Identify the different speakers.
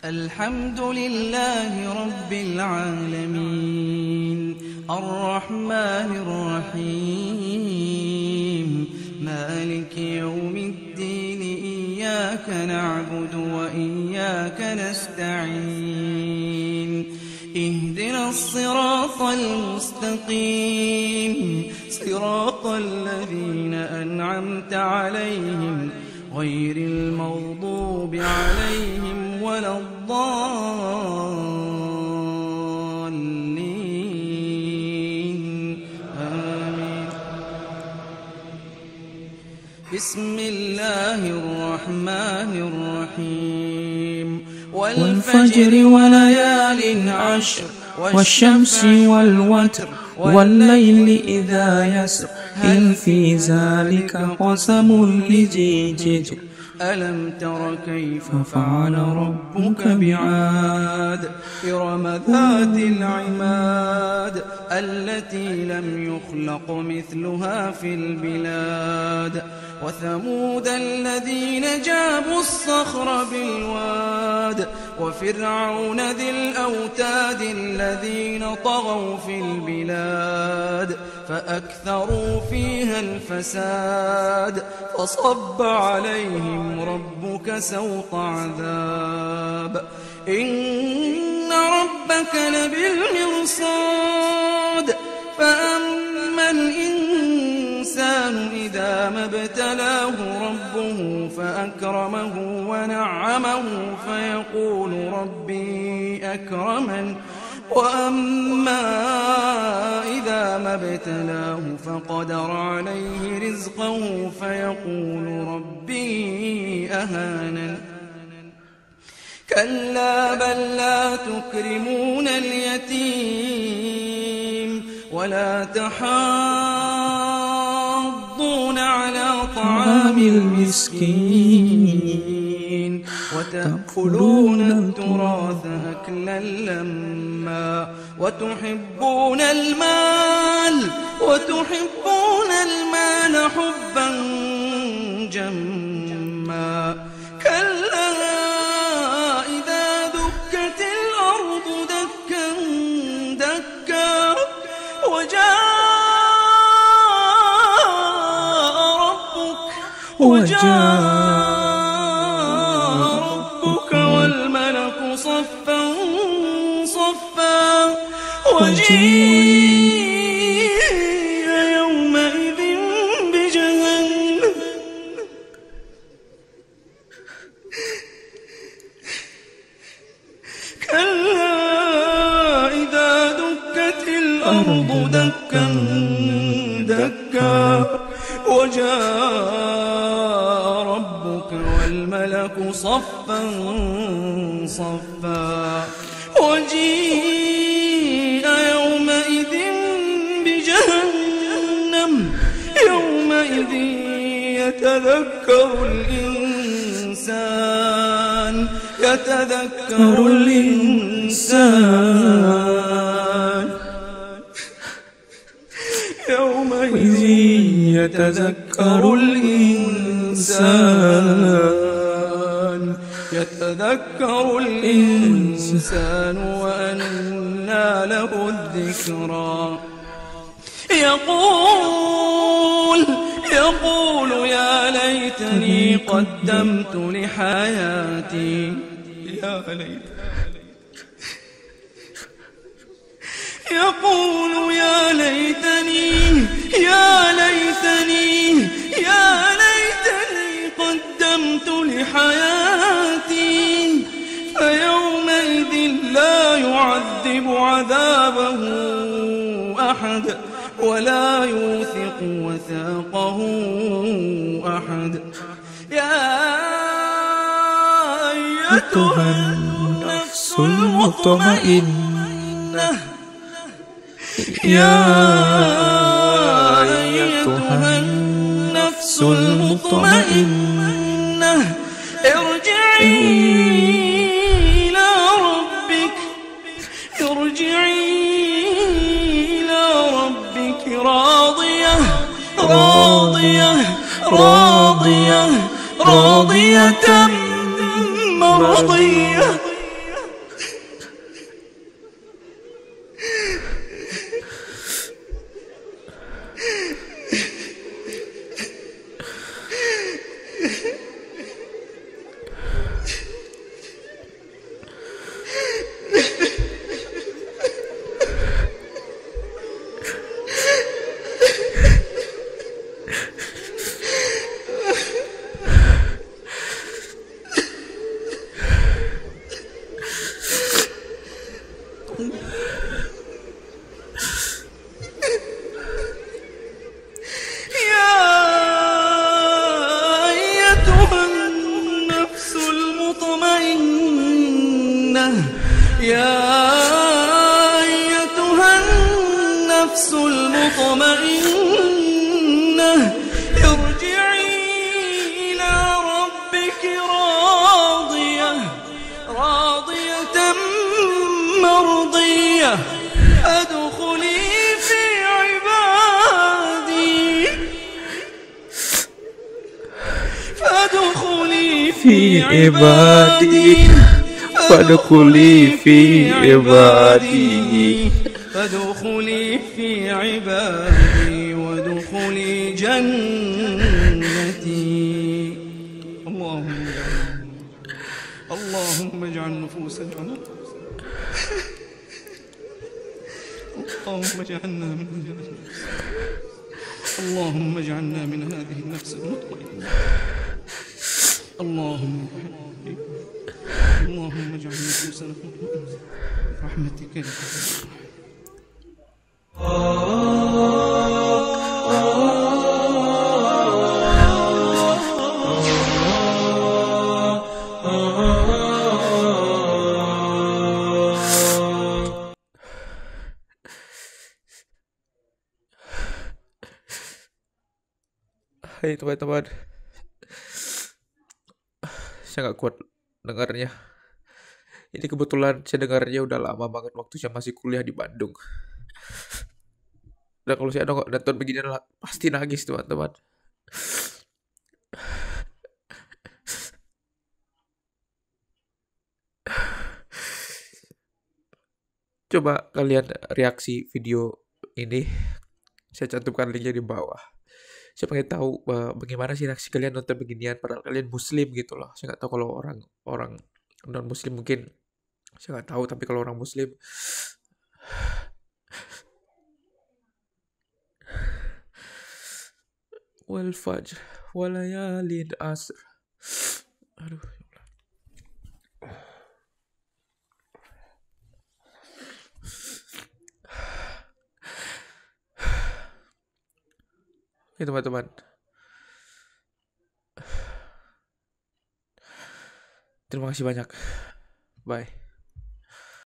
Speaker 1: الحمد لله رب العالمين الرحمن الرحيم مالك يوم الدين إياك نعبد وإياك نستعين اهدنا الصراط المستقيم صراط الذين أنعمت عليهم غير المغضوب عليهم ولا الضالين آمين. بسم الله الرحمن الرحيم
Speaker 2: والفجر وليال عشر والشمس والوتر والليل إذا يسر هل في ذلك قسم لذي حجر
Speaker 1: ألم تر كيف
Speaker 2: فعل ربك بعاد
Speaker 1: إرم ذات العماد التي لم يخلق مثلها في البلاد وثمود الذين جابوا الصخر بالواد وفرعون ذي الأوتاد الذين طغوا في البلاد فأكثروا فيها الفساد فصب عليهم ربك سوط عذاب إن ربك لبالمرصاد فأما الإنسان إذا ما ابتلاه ربه فأكرمه ونعمه فيقول ربي أكرمن وأما إذا ما ابتلاه فقدر عليه رزقه فيقول ربي أهانن كلا بل لا تكرمون اليتيم ولا تحاضون على طعام المسكين وتأكلون التراث أكلا لما وتحبون المال حبا جما كلا إذا دكت الأرض دكا دكا وجاء ربك والملك صفا صفا وجيء يومئذ بجهنم كلا إذا دكت الأرض دكا دكا وجاء ربك والملك صفا صفا وجيء يومئذ بجهنم يومئذ يتذكر الإنسان يومئذ يتذكر الإنسان وأنى له الذكرى يقول يا ليتني قدمت لحياتي يقول يا ليتني قدمت لحياتي فيومئذ لا يعذب عذابه أحد ولا يوثق وثاقه أحد يا أيتها النفس المطمئنة يا أيتها النفس المطمئنة ارجعي إلى ربك راضية مرضية يا أيتها النفس المطمئنة ارجعي إلى ربك راضية مرضية فادخلي في عبادي
Speaker 2: فادخلي في عبادي
Speaker 1: وادخلي جنتي. اللهم اجعل نفوسنا اللهم اجعلنا من هذه النفس المطمئنة. اللهم اجعل نفوسنا مطمئنة برحمتك يا رب.
Speaker 2: Hai teman-teman, saya nggak kuat dengarnya. Ini kebetulan saya dengarnya udah lama banget waktu saya masih kuliah di Bandung. Dan kalau saya nonton begini pasti nangis teman-teman. Coba kalian reaksi video ini, saya cantumkan linknya di bawah. Saya pengen tahu bagaimana sih reaksi kalian nonton beginian, padahal kalian muslim gitu loh. Saya nggak tahu kalau orang non muslim mungkin saya nggak tahu, tapi kalau orang muslim wal fajr walayalin asr. Aduh. Oke teman-teman, terima kasih banyak. Bye.